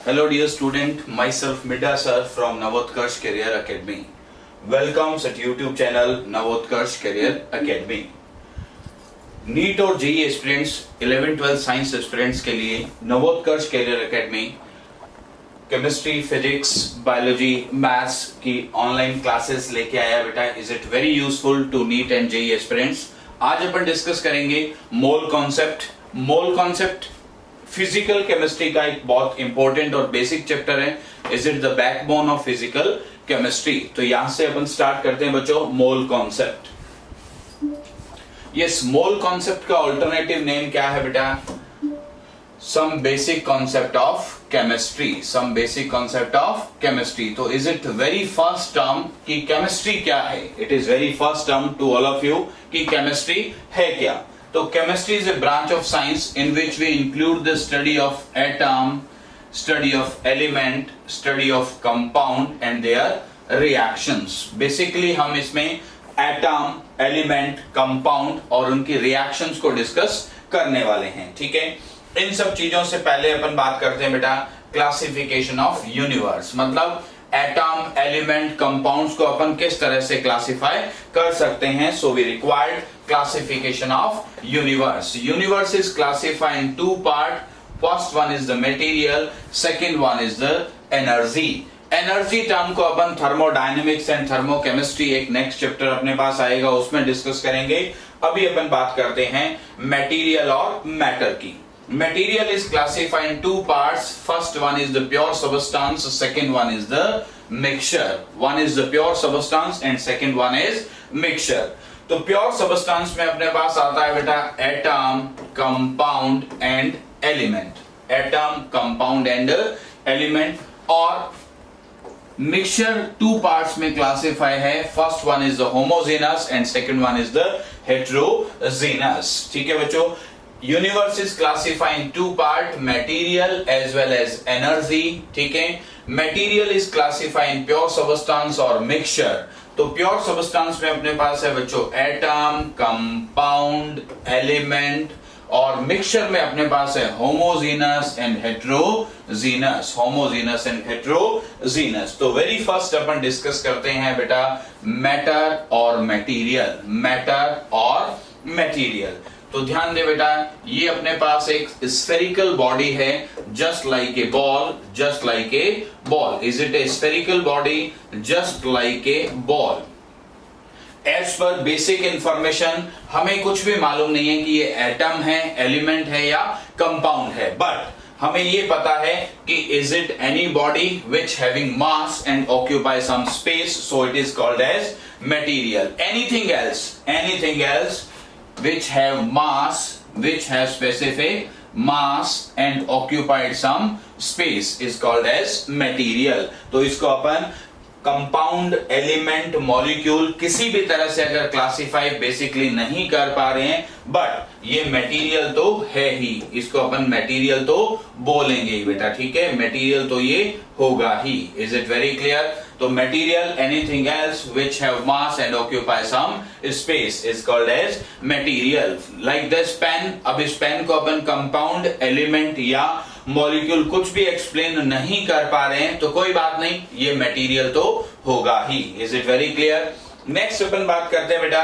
Hello dear student, myself Midda sir from Navotkarsh Career Academy. Welcomes at YouTube channel Navotkarsh Career Academy. NEET और JEE aspirants 11-12 science aspirants के लिए Navotkarsh career academy chemistry, physics, biology, maths की online classes लेके आया बेटा. Is it very useful to NEET and JEE aspirants. आज अपन discuss करेंगे mole concept. Mole concept physical chemistry का एक बहुत इंपॉर्टेंट और बेसिक चैप्टर है. Is it the backbone of physical chemistry. तो यहां से अपन स्टार्ट करते हैं बच्चों. Mole concept. Yes, mole concept का ऑल्टरनेटिव नेम क्या है बेटा? Some basic concept of chemistry. Some basic concept of chemistry. तो is it very first term कि केमिस्ट्री क्या है? It is very first term to all of you कि chemistry है क्या. तो chemistry is a branch of science in which we include the study of atom, study of element, study of compound and their reactions. Basically हम इसमें atom, element, compound और उनकी reactions को discuss करने वाले हैं. ठीक है. इन सब चीजों से पहले अपन बात करते हैं बेटा क्लासिफिकेशन ऑफ यूनिवर्स. मतलब एटम, एलिमेंट, कंपाउंड्स को अपन किस तरह से क्लासिफाई कर सकते हैं. So we required classification of universe. Universe is classified in two part. First one is the material, second one is the energy. Energy term को अपन थर्मोडायनेमिक्स एंड थर्मोकेमिस्ट्री एक नेक्स्ट चैप्टर अपने पास आएगा, उसमें डिस्कस करेंगे. अभी अपन बात करते हैं मटेरियल और मैटर की. Material is classified in two parts. First one is the pure substance, second one is the mixture. One is the pure substance and second one is mixture. तो pure substance में अपने पास आता है बेटा atom, compound and element. Atom, compound and element. और mixture two parts में classify है. First one is the homogeneous and second one is the heterogeneous. ठीक है बच्चों. Universe is classified in two part, material as well as energy. ठीक है. Material is classified in pure substance और mixture. तो pure substance में अपने पास है बच्चों atom, compound, element और mixture में अपने पास है homogeneous and heterogeneous. Homogeneous and heterogeneous. तो very first अपन डिस्कस करते हैं बेटा matter और material. Matter और material. तो ध्यान दे बेटा, ये अपने पास एक स्फेरिकल बॉडी है, just like a ball. Just like a ball. Is it a spherical body? Just like a ball. As per basic information हमें कुछ भी मालूम नहीं है कि ये एटम है, एलिमेंट है या कंपाउंड है, बट हमें ये पता है कि is it any body which having mass and occupy some space, so it is called as material. Anything else which have mass, which have specific mass and occupied some space is called as material. तो इसको अपन compound, element, molecule किसी भी तरह से अगर classify basically नहीं कर पा रहे हैं, बट ये मटेरियल तो है ही, इसको अपन मटेरियल तो बोलेंगे ही बेटा. ठीक है. मटेरियल तो ये होगा ही. Is it very clear? तो material, anything else which have mass and occupy some space is called as material. Like this pen. अब इस पेन को अपन कंपाउंड, एलिमेंट या मॉलिक्यूल कुछ भी एक्सप्लेन नहीं कर पा रहे हैं तो कोई बात नहीं, ये मटेरियल तो होगा ही. Is it very clear? Next अपन बात करते हैं बेटा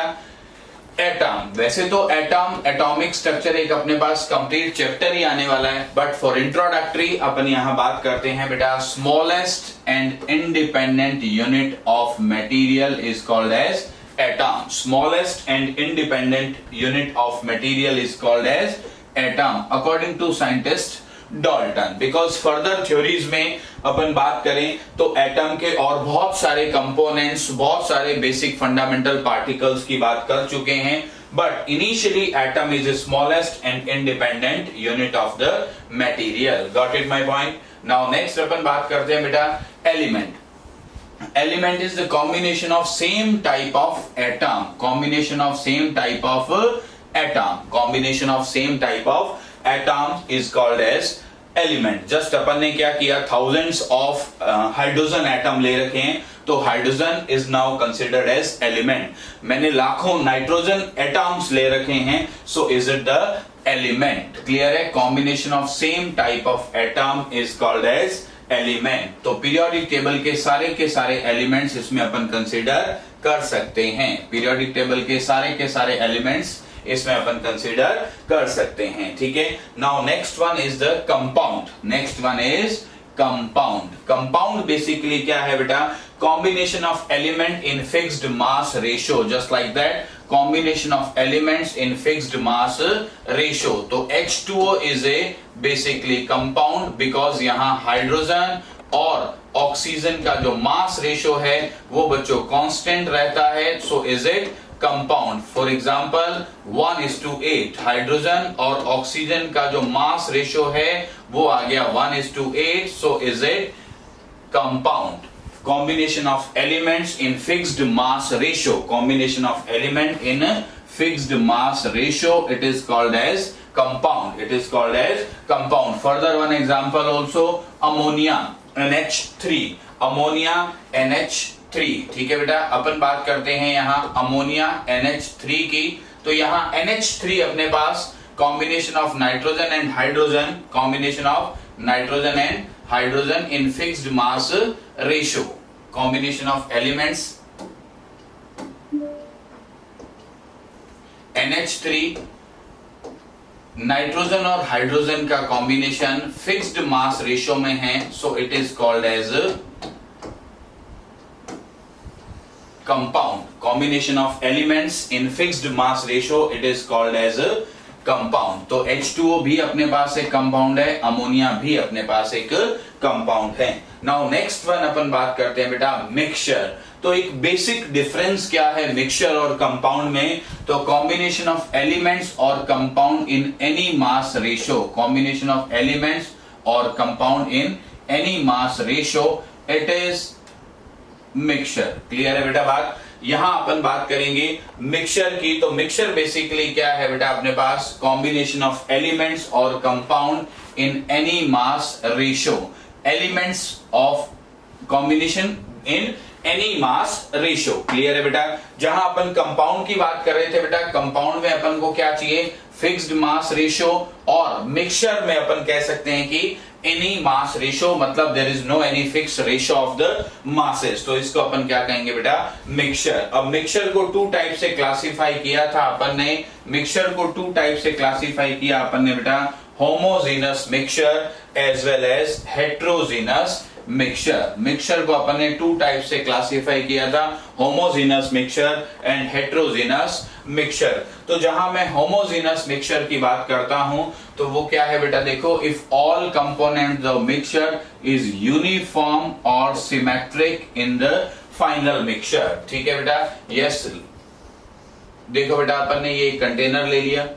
एटम. वैसे तो एटम, एटॉमिक स्ट्रक्चर एक अपने पास कंप्लीट चैप्टर ही आने वाला है, बट फॉर इंट्रोडक्टरी अपन यहां बात करते हैं बेटा smallest and independent unit of material is called as atom. Smallest and independent unit of material is called as atom according to scientist Dalton. Because further theories में अपन बात करें तो एटम के और बहुत सारे कंपोनेंट्स, बहुत सारे बेसिक फंडामेंटल पार्टिकल्स की बात कर चुके हैं, but initially atom is the smallest and independent unit of the material. Got it my point? Now next अपन बात करते हैं बेटा element. Element is the combination of same type of atom. Combination of same type of atom. Combination of same type of atom is called as element. Just अपन ने क्या किया, thousands of hydrogen atom ले रखे हैं, तो hydrogen is now considered as element. मैंने लाखों नाइट्रोजन एटम्स ले रखे हैं, so is it the element. Clear है? Combination of same type of atom is called as element. तो पीरियोडिक टेबल के सारे एलिमेंट्स इसमें अपन कंसीडर कर सकते हैं। पीरियोडिक टेबल के सारे एलिमेंट्स इसमें अपन कंसीडर कर सकते हैं। ठीक है, now next one is the compound. Next one is compound. Compound basically क्या है बेटा? Combination of element in fixed mass ratio, just like that, combination of elements in fixed mass ratio. तो H2O is a basically compound because यहां hydrogen और oxygen का जो mass ratio है वो बच्चों कांस्टेंट रहता है, सो is it compound. For example 1:8 hydrogen और ऑक्सीजन का जो मास रेशियो है वो आ गया 1:8, सो is it compound. Combination of elements in fixed mass ratio, combination of element in fixed mass ratio, it is called as compound, it is called as compound. Further one example also, ammonia NH3, ammonia NH3। ठीक है बेटा, अपन बात करते हैं यहाँ ammonia NH3 की। तो यहाँ NH3 अपने पास combination of nitrogen and hydrogen, combination of nitrogen and hydrogen in fixed mass ratio, combination of elements NH3, nitrogen और हाइड्रोजन का कॉम्बिनेशन फिक्स्ड मास रेशियो में है, so it is called as compound. Combination of elements in fixed mass ratio, it is called as compound. तो H2O भी अपने पास एक compound है, अमोनिया भी अपने पास एक कंपाउंड है। नाउ नेक्स्ट वन अपन बात करते हैं बेटा मिक्सचर। तो एक बेसिक डिफरेंस क्या है मिक्सचर और कंपाउंड में? तो कॉम्बिनेशन ऑफ एलिमेंट्स और compound in any mass ratio, combination of elements और compound in any mass ratio, it is mixture. Clear है बेटा बात? यहां अपन बात करेंगे मिक्सचर की। तो मिक्सचर बेसिकली क्या है बेटा अपने पास? कॉम्बिनेशन ऑफ एलिमेंट्स और compound in any mass ratio, elements of combination in any mass ratio. Clear है बेटा? जहां अपन कंपाउंड की बात कर रहे थे बेटा, कंपाउंड में अपन को क्या चाहिए? Fixed mass ratio. और मिक्सचर में अपन कह सकते हैं कि एनी मास रेशियो, मतलब there is no any fix ratio of the masses. तो इसको अपन क्या कहेंगे बेटा? मिक्सचर। अब मिक्सचर को टू टाइप से क्लासिफाई किया था अपन ने। मिक्सचर को टू टाइप से क्लासिफाई किया अपन ने बेटा, homogeneous mixture as well as heterogeneous mixture. Mixture को अपन ने टू टाइप से क्लासिफाई किया था, homogeneous mixture and heterogeneous mixture. तो जहां मैं होमोजेनस मिक्सचर की बात करता हूं तो वो क्या है बेटा? देखो, if all components of mixture is uniform और symmetric in the final mixture. ठीक है बेटा? यस। देखो बेटा, अपन ने ये कंटेनर ले लिया,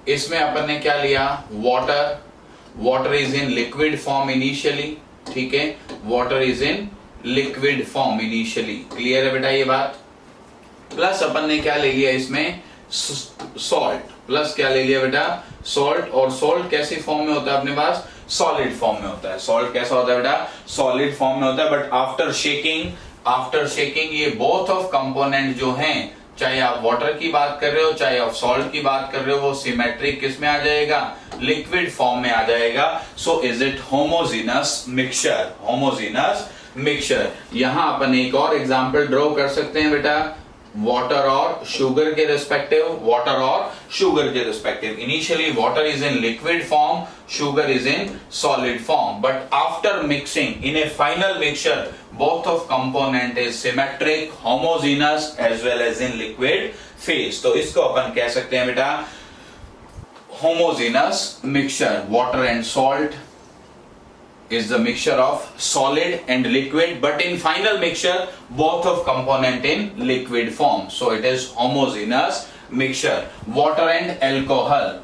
इसमें अपन ने क्या लिया? Water. Water is in liquid form initially. ठीक है, water is in liquid form initially. Clear है बेटा ये बात? प्लस अपन ने क्या ले लिया इसमें? सॉल्ट। प्लस क्या ले लिया बेटा? सॉल्ट। और सॉल्ट कैसी फॉर्म में होता है अपने पास? सॉलिड फॉर्म में होता है। सॉल्ट कैसा होता है बेटा? सॉलिड फॉर्म में होता है। बट आफ्टर शेकिंग ये बोथ ऑफ कंपोनेंट जो हैं, चाहे आप वाटर की बात कर रहे हो चाहे आप सॉल्ट की बात कर रहे हो, वो सिमेट्रिक किस में आ जाएगा? लिक्विड फॉर्म में आ जाएगा। सो is it homogeneous mixture. Homogeneous mixture. यहां अपन एक और एग्जांपल ड्रॉ कर सकते हैं बेटा, वाटर और शुगर के रिस्पेक्टिव। वाटर और शुगर के respective, initially water is in liquid form, sugar is in solid form, but after mixing in a final mixture both of component is symmetric, homogeneous as well as in liquid phase। तो इसको अपन कह सकते हैं बेटा homogeneous mixture। water and salt is the mixture of solid and liquid, but in final mixture both of component in liquid form, so it is homogeneous mixture। water and alcohol,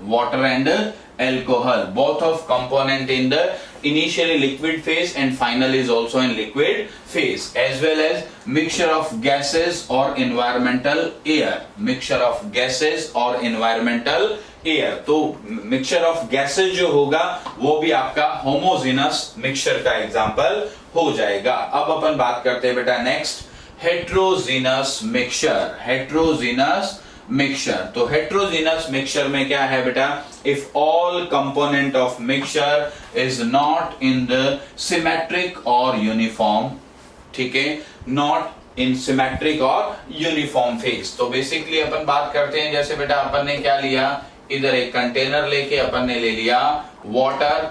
both of component in the initially liquid phase and final is also in liquid phase, as well as mixture of gases or environmental air। mixture of gases or environmental air, तो mixture of gases जो होगा वो भी आपका homogeneous mixture का example हो जाएगा। अब अपन बात करते हैं बेटा next heterogeneous mixture. Heterogeneous mixture. तो हेट्रोजीनस मिक्सचर में क्या है बेटा, if all component of mixture is not in the symmetric और यूनिफॉर्म, ठीक है, नॉट इन सिमेट्रिक और यूनिफॉर्म फेज। तो बेसिकली अपन बात करते हैं, जैसे बेटा अपन ने क्या लिया, इधर एक कंटेनर लेके अपन ने ले लिया वाटर,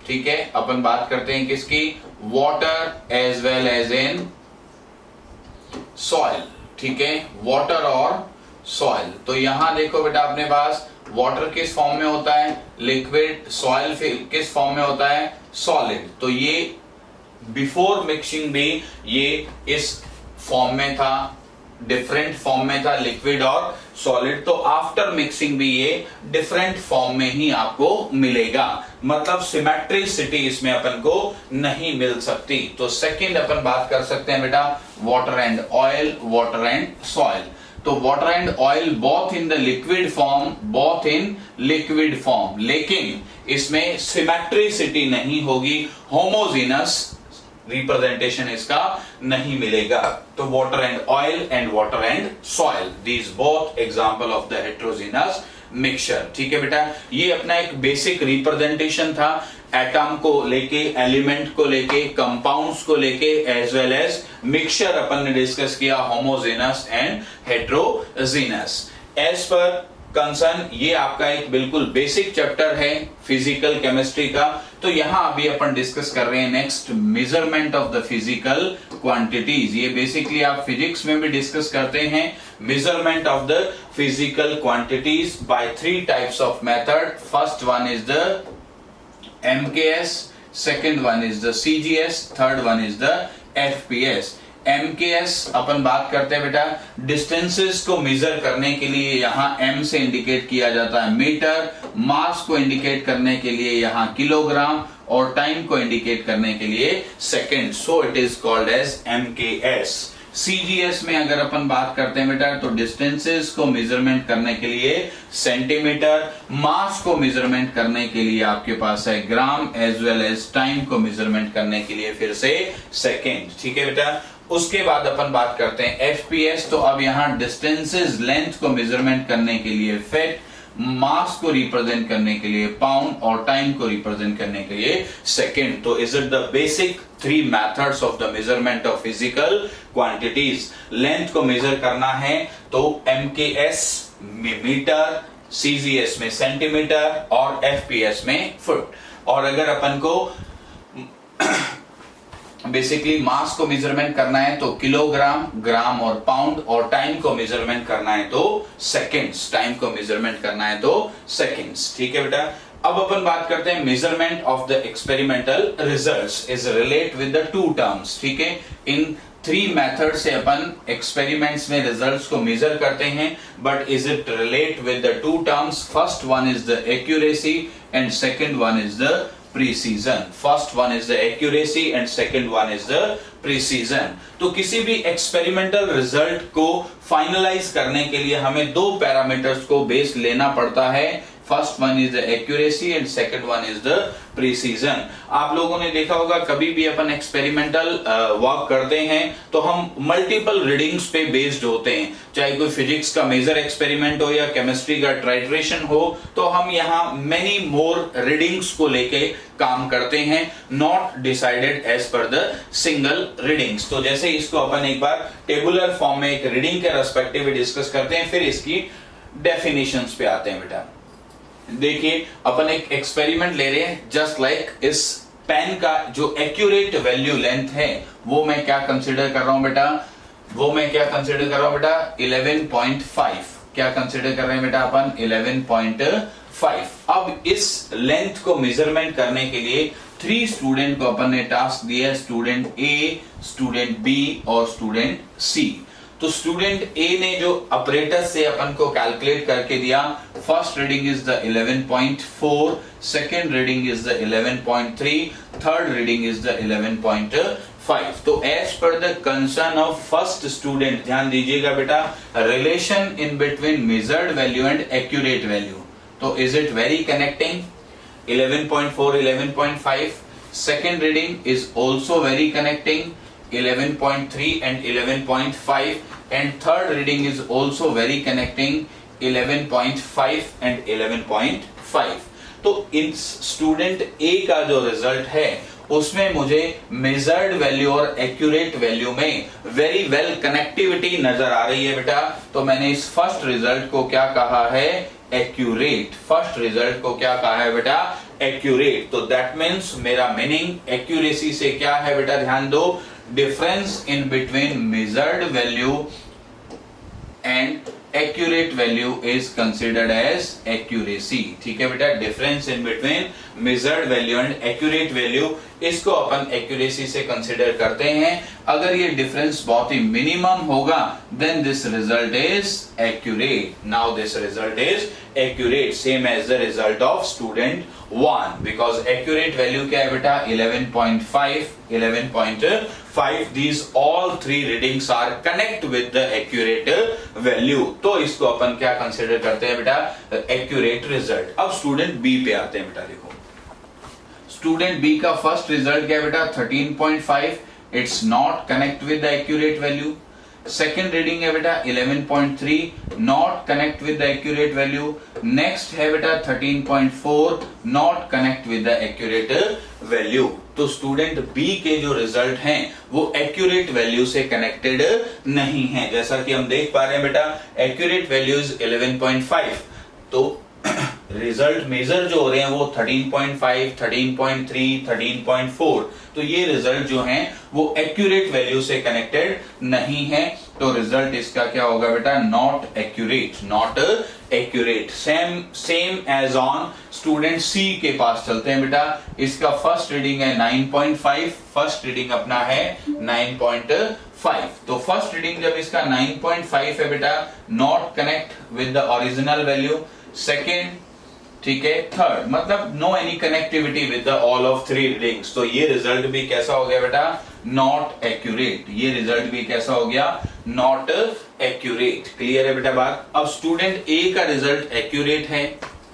ठीक है, अपन बात करते हैं किसकी, water as well as in soil, ठीक है, वाटर और सॉइल। तो यहां देखो बेटा अपने पास वाटर किस फॉर्म में होता है, लिक्विड, सॉइल किस फॉर्म में होता है, सॉलिड। तो ये बिफोर मिक्सिंग भी ये इस फॉर्म में था, डिफरेंट फॉर्म में था, लिक्विड और सॉलिड। तो आफ्टर मिक्सिंग भी ये डिफरेंट फॉर्म में ही आपको मिलेगा, मतलब सिमेट्रिसिटी इसमें अपन को नहीं मिल सकती। तो सेकंड अपन बात कर सकते हैं बेटा water and oil, water and soil. तो water and oil both in the liquid form, both in liquid form, लेकिन इसमें सिमेट्रिसिटी नहीं होगी, होमोजीनस रिप्रेजेंटेशन इसका नहीं मिलेगा। तो water and oil and water and soil, these both example of the heterogeneous mixture, ठीक है बेटा। ये अपना एक बेसिक रिप्रेजेंटेशन था, एटम को लेके, एलिमेंट को लेके, कंपाउंड्स को लेके, एज वेल एज मिक्सचर अपन ने डिस्कस किया, homogeneous and heterogeneous. As per concern ये आपका एक बिल्कुल बेसिक चैप्टर है फिजिकल केमिस्ट्री का। तो यहां अभी अपन डिस्कस कर रहे हैं next measurement of the physical quantities. ये बेसिकली आप फिजिक्स में भी डिस्कस करते हैं, measurement of the physical quantities by 3 types of method. First one is the MKS, second one is the CGS, third one is the FPS। MKS अपन बात करते हैं बेटा, डिस्टेंसेस को मेजर करने के लिए यहाँ M से इंडिकेट किया जाता है मीटर, मास को इंडिकेट करने के लिए यहाँ किलोग्राम, और टाइम को इंडिकेट करने के लिए second. So it is called as MKS। CGS में अगर अपन बात करते हैं बेटा, तो डिस्टेंसेस को मेजरमेंट करने के लिए सेंटीमीटर, मास को मेजरमेंट करने के लिए आपके पास है ग्राम, एज वेल एज टाइम को मेजरमेंट करने के लिए फिर से सेकेंड, ठीक है बेटा। उसके बाद अपन बात करते हैं FPS। तो अब यहाँ डिस्टेंसेस, लेंथ को मेजरमेंट करने के लिए फीट, मास को रिप्रेजेंट करने के लिए पाउंड, और टाइम को रिप्रेजेंट करने के लिए सेकंड। तो is it the basic 3 methods of the measurement of physical quantities. Length को मेजर करना है तो MKS में मीटर, CGS में सेंटीमीटर, और FPS में फुट। और अगर अपन को बेसिकली मास को मेजरमेंट करना है तो किलोग्राम, ग्राम और पाउंड, और टाइम को मेजरमेंट करना है तो सेकंड्स, टाइम को मेजरमेंट करना है तो सेकंड्स, ठीक है बेटा। अब अपन बात करते हैं measurement of the experimental results is relate with the 2 terms, ठीक है। इन 3 मेथड से अपन एक्सपेरिमेंट्स में रिजल्ट्स को मेजर करते हैं, but is it relate with the 2 terms. First one is the accuracy and second one is the precision। First one is the accuracy and second one is the precision. तो किसी भी experimental result को finalise करने के लिए हमें 2 parameters को base लेना पड़ता है। First one is the accuracy and second one is the precision. आप लोगों ने देखा होगा कभी भी अपन एक्सपेरिमेंटल वर्क करते हैं तो हम मल्टीपल रीडिंग्स पे बेस्ड होते हैं, चाहे कोई फिजिक्स का मेजर एक्सपेरिमेंट हो या केमिस्ट्री का टाइट्रेशन हो, तो हम यहाँ मेनी मोर रीडिंग्स को लेके काम करते हैं, not decided as per the single readings. तो जैसे इसको अपन एक बार टेबुलर फॉर्म में एक रीडिंग के रेस्पेक्टिव डिस्कस करते हैं, फिर इसकी डेफिनेशंस पे आते हैं बेटा। देखिए अपन एक एक्सपेरिमेंट ले रहे हैं, जस्ट लाइक इस पेन का जो एक्यूरेट वैल्यू लेंथ है वो मैं क्या कंसीडर कर रहा हूं बेटा, वो मैं क्या कंसीडर कर रहा हूं बेटा 11.5। क्या कंसीडर कर रहे हैं बेटा अपन 11.5। अब इस लेंथ को मेजरमेंट करने के लिए 3 स्टूडेंट को अपन ने टास्क दिया, स्टूडेंट A, स्टूडेंट B और स्टूडेंट C। तो स्टूडेंट ए ने जो अपरेटस से अपन को कैलकुलेट करके दिया, first reading is the 11.4, second reading is the 11.3, third reading is the 11.5। तो as per the concern of first student, ध्यान दीजिएगा बेटा, relation in between measured value and accurate value. तो is it very connecting? 11.4, 11.5, second reading is also very connecting, 11.3 and 11.5, and third reading is also very connecting, 11.5 and 11.5। तो इन student ए का जो result है उसमें मुझे मेजर्ड वैल्यू और accurate value में very well connectivity नजर आ रही है बेटा। तो मैंने इस फर्स्ट रिजल्ट को क्या कहा है, एक्यूरेट। फर्स्ट रिजल्ट को क्या कहा है बेटा, एक्यूरेट। तो दैट मीन्स मेरा मीनिंग एक्यूरेसी से क्या है बेटा, ध्यान दो, difference in between measured value and accurate value is considered as accuracy। ठीक है बेटा, difference in between measured value and accurate value, इसको अपन एक्यूरेसी से कंसीडर करते हैं। अगर ये डिफरेंस बहुत ही मिनिमम होगा then this result is accurate. Now this result is accurate same as the result of student 1 because accurate value क्या है बेटा, 11.5, 11.5। these all three readings are connect with the accurate value। तो इसको अपन क्या consider करते हैं बेटा, एक्यूरेट रिजल्ट। अब स्टूडेंट बी पे आते हैं बेटा। देखो स्टूडेंट बी का फर्स्ट रिजल्ट क्या है बेटा, 13.5, it's not connect with the accurate value. Second reading है बेटा 11.3, not connect with the accurate value. Next है बेटा 13.4, not connect with the accurate value. तो स्टूडेंट बी के जो रिजल्ट हैं वो एक्यूरेट वैल्यू से कनेक्टेड नहीं है। जैसा कि हम देख पा रहे हैं बेटा, एक्यूरेट वैल्यू इज 11.5, तो रिजल्ट मेजर जो हो रहे हैं वो 13.5, 13.3, 13.4। तो ये रिजल्ट जो हैं वो एक्यूरेट वैल्यू से कनेक्टेड नहीं है। तो रिजल्ट इसका क्या होगा बेटा, not accurate, not accurate. Same as on student C के पास चलते हैं बेटा। इसका फर्स्ट रीडिंग है 9.5, फर्स्ट रीडिंग अपना है 9.5। तो फर्स्ट रीडिंग जब इसका 9.5 है बेटा, not connect with the original value. Second, ठीक है, थर्ड, मतलब no any connectivity with the all of three readings. तो ये रिजल्ट भी कैसा हो गया बेटा, नॉट एक्यूरेट। ये रिजल्ट भी कैसा हो गया, नॉट एक्यूरेट। क्लियर है बेटा बात। अब स्टूडेंट ए का रिजल्ट एक्यूरेट है,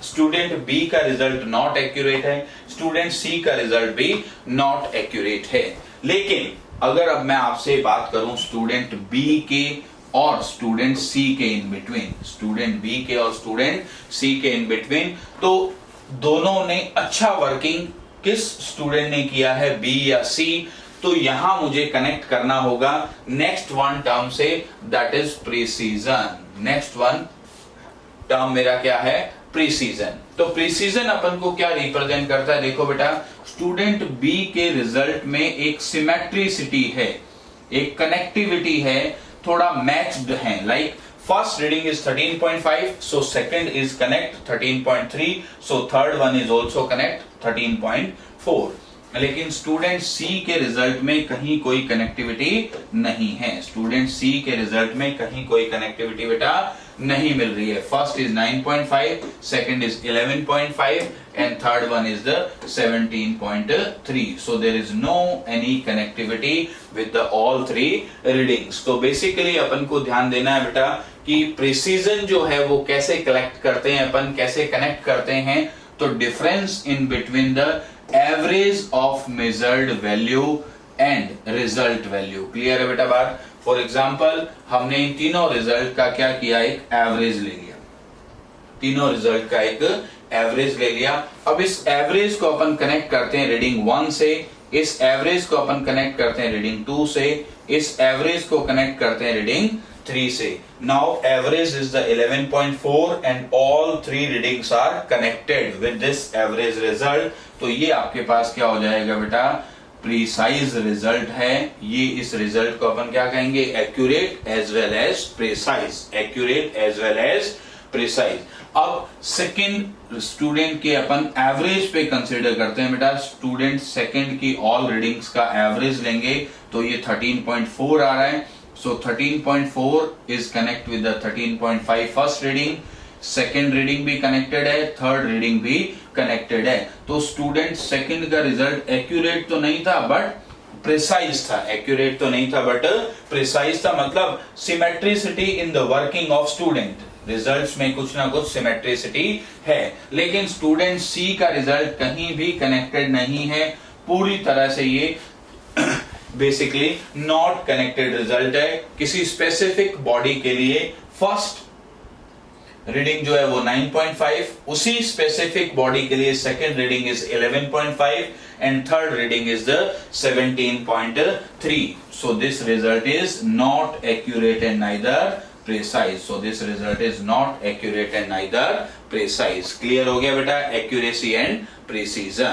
स्टूडेंट बी का रिजल्ट नॉट एक्यूरेट है, स्टूडेंट सी का रिजल्ट भी नॉट एक्यूरेट है। लेकिन अगर अब मैं आपसे बात करूं स्टूडेंट बी के और स्टूडेंट सी के इन बिटवीन, स्टूडेंट बी के और स्टूडेंट सी के इन बिटवीन, तो दोनों ने अच्छा वर्किंग किस स्टूडेंट ने किया है, बी या सी। तो यहां मुझे कनेक्ट करना होगा नेक्स्ट वन टर्म से, that is precision. Next one term मेरा क्या है, प्रीसीजन। तो प्रीसीजन अपन को क्या रिप्रेजेंट करता है, देखो बेटा, स्टूडेंट बी के रिजल्ट में एक सिमेट्रिसिटी है, एक कनेक्टिविटी है, थोड़ा मैच्ड है। Like first reading is 13.5, so second is connect 13.3, so third one is also connect 13.4। लेकिन स्टूडेंट सी के रिजल्ट में कहीं कोई कनेक्टिविटी नहीं है। स्टूडेंट सी के रिजल्ट में कहीं कोई कनेक्टिविटी बेटा नहीं मिल रही है। First is 9.5, second is 11.5 and third one is the 17.3। So there is no any connectivity with the all three readings. तो बेसिकली अपन को ध्यान देना है बेटा कि प्रिसीजन जो है वो कैसे कलेक्ट करते हैं अपन, कैसे कनेक्ट करते हैं। तो difference in between the average of measured value and result value. Clear है बेटा बात। फॉर एग्जाम्पल हमने इन तीनों रिजल्ट का क्या किया, एक एवरेज ले लिया, तीनों रिजल्ट का एक एवरेज ले लिया। अब इस एवरेज को अपन कनेक्ट करते हैं रीडिंग 1 से, इस एवरेज को अपन कनेक्ट करते हैं रीडिंग 2 से, इस एवरेज को कनेक्ट करते हैं रीडिंग 3 से। Now average is the 11.4 and all three readings are connected with this average result। तो ये आपके पास क्या हो जाएगा बेटा, प्रीसाइज रिजल्ट है। ये इस रिजल्ट को अपन क्या कहेंगे, accurate as well as precise, accurate as well as precise. अब सेकंड स्टूडेंट के अपन एवरेज पे कंसीडर करते हैं बेटा। स्टूडेंट सेकंड की ऑल रीडिंग्स का एवरेज लेंगे तो ये 13.4 आ रहा है। So 13.4 is connect with the 13.5 first reading, second reading भी connected है, third reading भी connected है। तो स्टूडेंट सेकंड का रिजल्ट एक्यूरेट तो नहीं था बट प्रिसाइज था, एक्यूरेट तो नहीं था बट प्रिसाइज था, मतलब symmetricity in the working of student. Results में कुछ ना कुछ सिमेट्रिसिटी है। लेकिन स्टूडेंट सी का रिजल्ट कहीं भी कनेक्टेड नहीं है, पूरी तरह से ये बेसिकली नॉट कनेक्टेड रिजल्ट है किसी स्पेसिफिक बॉडी के लिए। फर्स्ट रीडिंग जो है वो 9.5, उसी स्पेसिफिक बॉडी के लिए second reading is 11.5 and third reading is the 17.3. So this result is not accurate and neither precise. So this result is not accurate and neither precise. Clear हो गया बेटा, accuracy and precision.